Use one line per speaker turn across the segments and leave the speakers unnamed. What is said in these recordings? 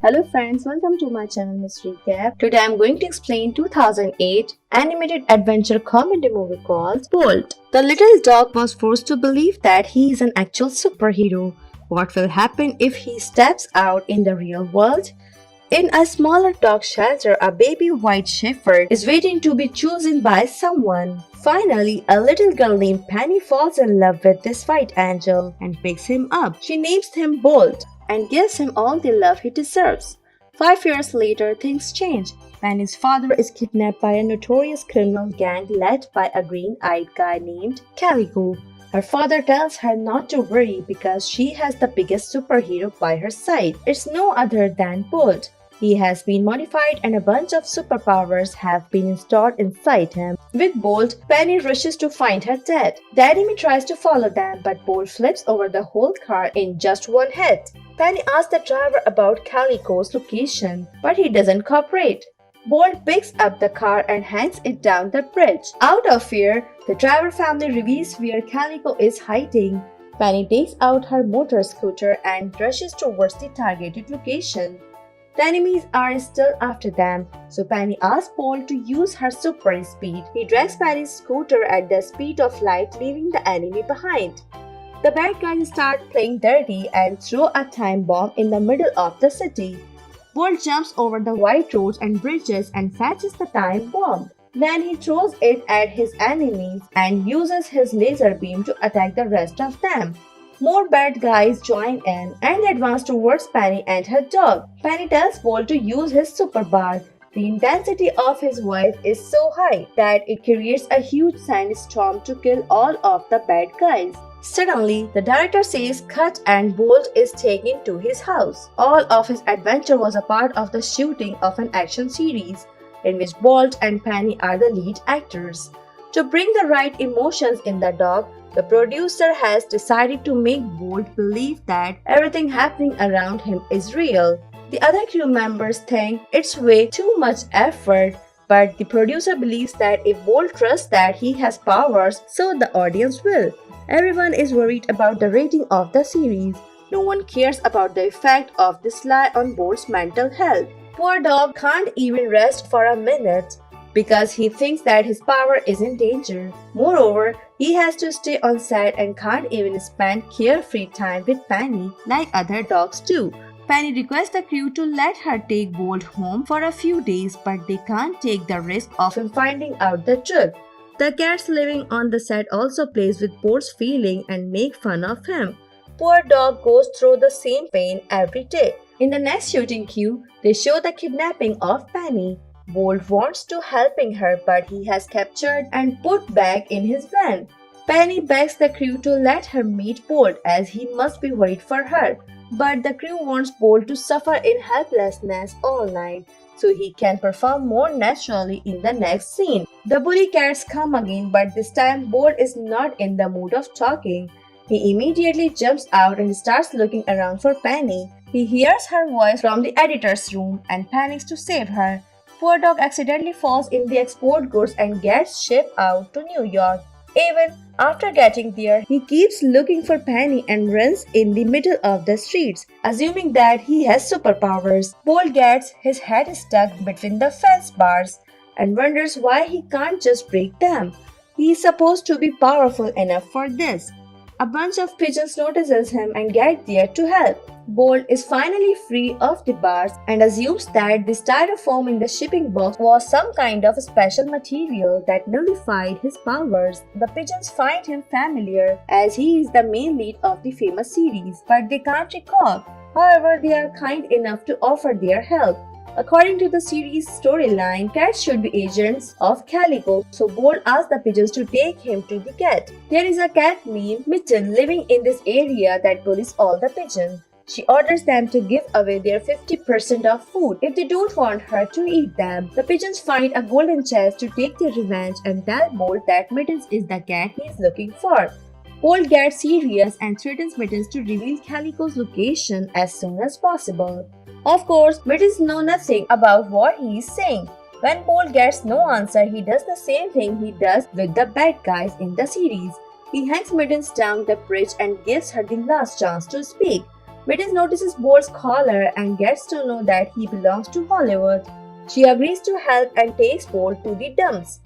Hello friends, welcome to my channel Mystery Cap. Today I am going to explain 2008 animated adventure comedy movie called Bolt. The little dog was forced to believe that he is an actual superhero. What will happen if he steps out in the real world? In a smaller dog shelter, a baby white shepherd is waiting to be chosen by someone. Finally, a little girl named Penny falls in love with this white angel and picks him up. She names him Bolt and gives him all the love he deserves. 5 years later, things change. Penny's father is kidnapped by a notorious criminal gang led by a green-eyed guy named Calico. Her father tells her not to worry because she has the biggest superhero by her side. It's no other than Bolt. He has been modified and a bunch of superpowers have been installed inside him. With Bolt, Penny rushes to find her dad. The enemy tries to follow them, but Bolt flips over the whole car in just one hit. Penny asks the driver about Calico's location, but he doesn't cooperate. Bolt picks up the car and hangs it down the bridge. Out of fear, the driver family reveals where Calico is hiding. Penny takes out her motor scooter and rushes towards the targeted location. The enemies are still after them, so Penny asks Bolt to use her super speed. He drags Penny's scooter at the speed of light, leaving the enemy behind. The bad guys start playing dirty and throw a time bomb in the middle of the city. Bolt jumps over the white roads and bridges and fetches the time bomb. Then he throws it at his enemies and uses his laser beam to attack the rest of them. More bad guys join in and advance towards Penny and her dog. Penny tells Bolt to use his super bar. The intensity of his voice is so high that it creates a huge sandstorm to kill all of the bad guys. Suddenly, the director says cut and Bolt is taken to his house. All of his adventure was a part of the shooting of an action series in which Bolt and Penny are the lead actors. To bring the right emotions in the dog, the producer has decided to make Bolt believe that everything happening around him is real. The other crew members think it's way too much effort, but the producer believes that if Bolt trusts that he has powers, so the audience will. Everyone is worried about the rating of the series. No one cares about the effect of this lie on Bolt's mental health. Poor dog can't even rest for a minute because he thinks that his power is in danger. Moreover, he has to stay on set and can't even spend carefree time with Penny like other dogs do. Penny requests the crew to let her take Bolt home for a few days, but they can't take the risk of him finding out the truth. The cats living on the set also plays with Bolt's feeling and make fun of him. Poor dog goes through the same pain every day. In the next shooting cue, they show the kidnapping of Penny. Bolt wants to helping her, but he has captured and put back in his van. Penny begs the crew to let her meet Bolt as he must be worried for her. But the crew wants Bolt to suffer in helplessness all night so he can perform more naturally in the next scene. The bully cats come again, but this time Bolt is not in the mood of talking. He immediately jumps out and starts looking around for Penny. He hears her voice from the editor's room and panics to save her. Poor dog accidentally falls in the export goods and gets shipped out to New York. Even after getting there, he keeps looking for Penny and runs in the middle of the streets, assuming that he has superpowers. Bolt gets his head stuck between the fence bars and wonders why he can't just break them. He is supposed to be powerful enough for this. A bunch of pigeons notices him and get there to help. Bolt is finally free of the bars and assumes that the styrofoam in the shipping box was some kind of special material that nullified his powers. The pigeons find him familiar as he is the main lead of the famous series, but they can't recall. However, they are kind enough to offer their help. According to the series storyline, cats should be agents of Calico, so Bolt asks the pigeons to take him to the cat. There is a cat named Mitten living in this area that bullies all the pigeons. She orders them to give away their 50% of food if they don't want her to eat them. The pigeons find a golden chest to take their revenge and tell Bolt that Mittens is the cat he is looking for. Bolt gets serious and threatens Mittens to reveal Calico's location as soon as possible. Of course, Mittens knows nothing about what he is saying. When Bolt gets no answer, he does the same thing he does with the bad guys in the series. He hangs Mittens down the bridge and gives her the last chance to speak. Mittens notices Bold's collar and gets to know that he belongs to Hollywood. She agrees to help and takes Bold to the dumps.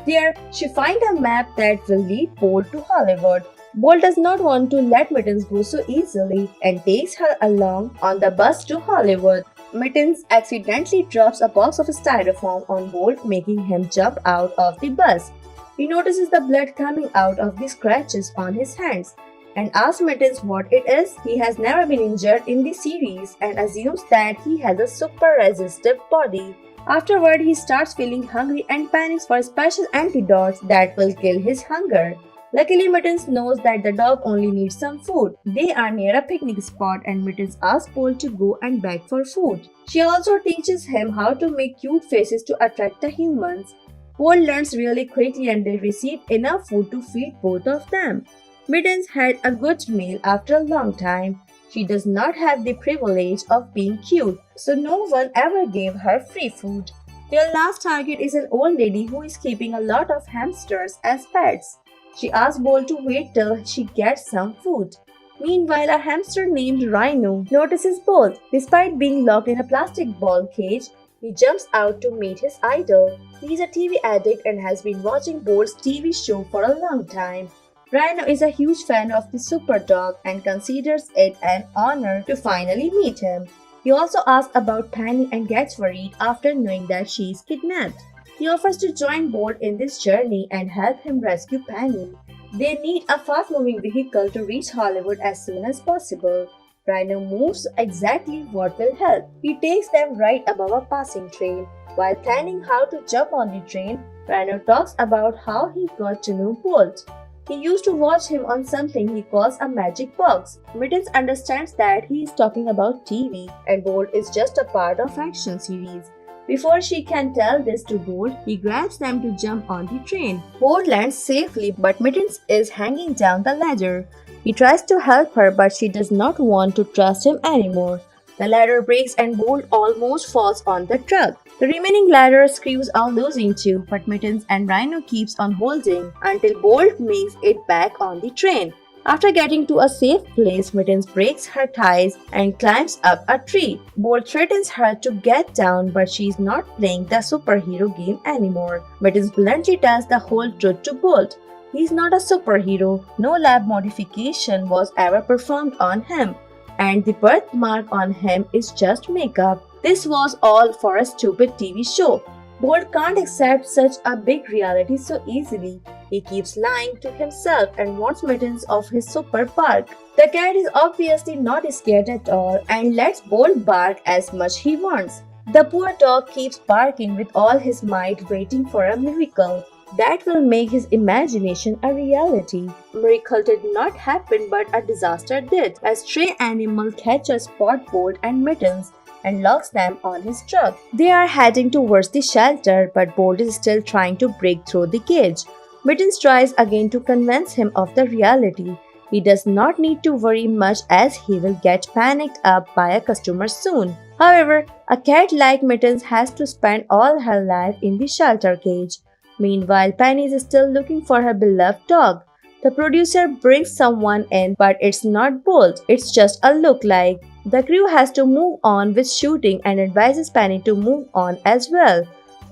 There, she finds a map that will lead Bold to Hollywood. Bold does not want to let Mittens go so easily and takes her along on the bus to Hollywood. Mittens accidentally drops a box of styrofoam on Bolt, making him jump out of the bus. He notices the blood coming out of the scratches on his hands and asks Mittens what it is. He has never been injured in the series and assumes that he has a super resistive body. Afterward, he starts feeling hungry and panics for special antidotes that will kill his hunger. Luckily, Mittens knows that the dog only needs some food. They are near a picnic spot and Mittens asks Bolt to go and beg for food. She also teaches him how to make cute faces to attract the humans. Bolt learns really quickly and they receive enough food to feed both of them. Mittens had a good meal after a long time. She does not have the privilege of being cute, so no one ever gave her free food. Their last target is an old lady who is keeping a lot of hamsters as pets. She asks Bolt to wait till she gets some food. Meanwhile, a hamster named Rhino notices Bolt. Despite being locked in a plastic ball cage, he jumps out to meet his idol. He is a TV addict and has been watching Bolt's TV show for a long time. Rhino is a huge fan of the Superdog and considers it an honor to finally meet him. He also asks about Penny and gets worried after knowing that she is kidnapped. He offers to join Bolt in this journey and help him rescue Penny. They need a fast-moving vehicle to reach Hollywood as soon as possible. Rhino moves exactly what will help. He takes them right above a passing train. While planning how to jump on the train, Rhino talks about how he got to know Bolt. He used to watch him on something he calls a magic box. Mittens understands that he is talking about TV and Bolt is just a part of action series. Before she can tell this to Bolt, he grabs them to jump on the train. Bolt lands safely, but Mittens is hanging down the ladder. He tries to help her, but she does not want to trust him anymore. The ladder breaks and Bolt almost falls on the truck. The remaining ladder screws are losing too, but Mittens and Rhino keeps on holding until Bolt makes it back on the train. After getting to a safe place, Mittens breaks her ties and climbs up a tree. Bolt threatens her to get down, but she is not playing the superhero game anymore. Mittens bluntly tells the whole truth to Bolt. He is not a superhero. No lab modification was ever performed on him, and the birthmark on him is just makeup. This was all for a stupid TV show. Bolt can't accept such a big reality so easily. He keeps lying to himself and wants Mittens of his super bark. The cat is obviously not scared at all and lets Bolt bark as much he wants. The poor dog keeps barking with all his might, waiting for a miracle that will make his imagination a reality. Miracle did not happen, but a disaster did. A stray animal catches Spot, Bolt and Mittens and locks them on his truck. They are heading towards the shelter, but Bolt is still trying to break through the cage. Mittens tries again to convince him of the reality. He does not need to worry much as he will get panicked up by a customer soon. However, a cat like Mittens has to spend all her life in the shelter cage. Meanwhile, Penny is still looking for her beloved dog. The producer brings someone in, but it's not Bolt, it's just a look-alike. The crew has to move on with shooting and advises Penny to move on as well.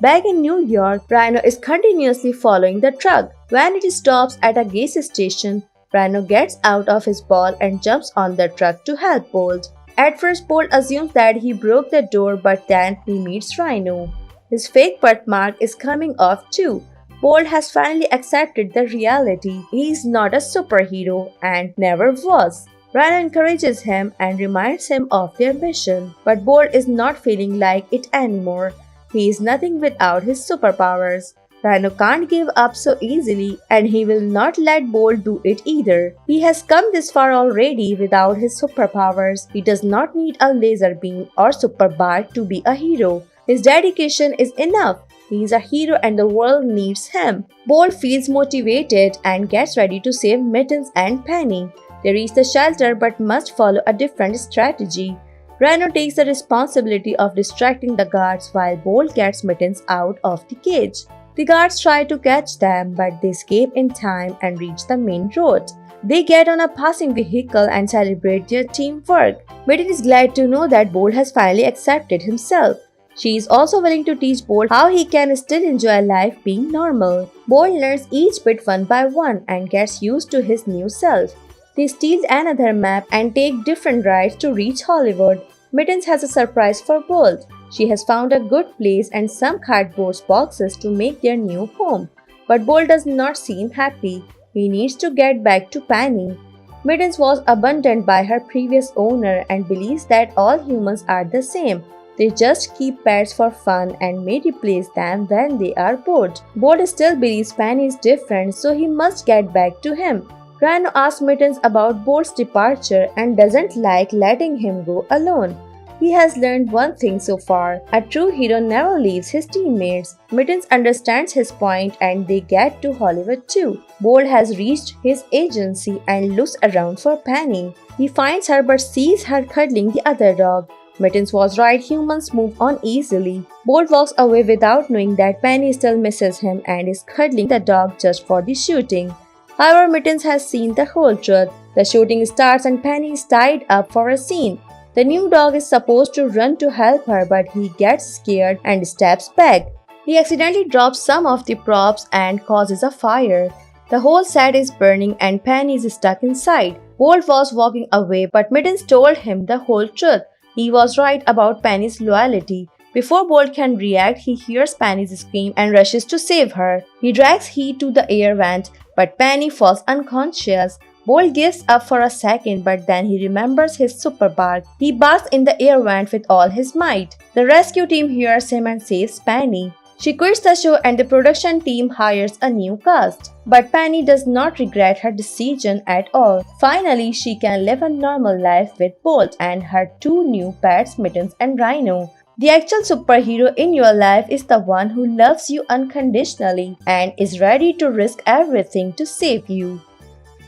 Back in New York, Rhino is continuously following the truck. When it stops at a gas station, Rhino gets out of his ball and jumps on the truck to help Bolt. At first, Bolt assumes that he broke the door, but then he meets Rhino. His fake birthmark is coming off too. Bolt has finally accepted the reality. He is not a superhero and never was. Rhino encourages him and reminds him of their mission, but Bolt is not feeling like it anymore. He is nothing without his superpowers. Rhino can't give up so easily and he will not let Bolt do it either. He has come this far already without his superpowers. He does not need a laser beam or super bark to be a hero. His dedication is enough. He is a hero and the world needs him. Bolt feels motivated and gets ready to save Mittens and Penny. They reach the shelter but must follow a different strategy. Rhino takes the responsibility of distracting the guards while Bolt gets Mittens out of the cage. The guards try to catch them, but they escape in time and reach the main road. They get on a passing vehicle and celebrate their teamwork. Mitten is glad to know that Bolt has finally accepted himself. She is also willing to teach Bolt how he can still enjoy life being normal. Bolt learns each bit one by one and gets used to his new self. They steal another map and take different rides to reach Hollywood. Mittens has a surprise for Bolt. She has found a good place and some cardboard boxes to make their new home. But Bolt does not seem happy. He needs to get back to Penny. Mittens was abandoned by her previous owner and believes that all humans are the same. They just keep pets for fun and may replace them when they are bored. Bolt still believes Penny is different, so he must get back to him. Rhino asks Mittens about Bolt's departure and doesn't like letting him go alone. He has learned one thing so far: a true hero never leaves his teammates. Mittens understands his point and they get to Hollywood too. Bolt has reached his agency and looks around for Penny. He finds her but sees her cuddling the other dog. Mittens was right, humans move on easily. Bolt walks away without knowing that Penny still misses him and is cuddling the dog just for the shooting. However, Mittens has seen the whole truth. The shooting starts and Penny is tied up for a scene. The new dog is supposed to run to help her, but he gets scared and steps back. He accidentally drops some of the props and causes a fire. The whole set is burning and Penny is stuck inside. Bolt was walking away, but Mittens told him the whole truth. He was right about Penny's loyalty. Before Bolt can react, he hears Penny's scream and rushes to save her. He drags Heat to the air vent, but Penny falls unconscious. Bolt gives up for a second, but then he remembers his super bark. He barks in the air vent with all his might. The rescue team hears him and saves Penny. She quits the show and the production team hires a new cast. But Penny does not regret her decision at all. Finally, she can live a normal life with Bolt and her two new pets, Mittens and Rhino. The actual superhero in your life is the one who loves you unconditionally and is ready to risk everything to save you.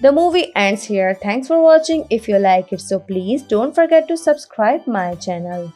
The movie ends here. Thanks for watching. If you like it, so please don't forget to subscribe my channel.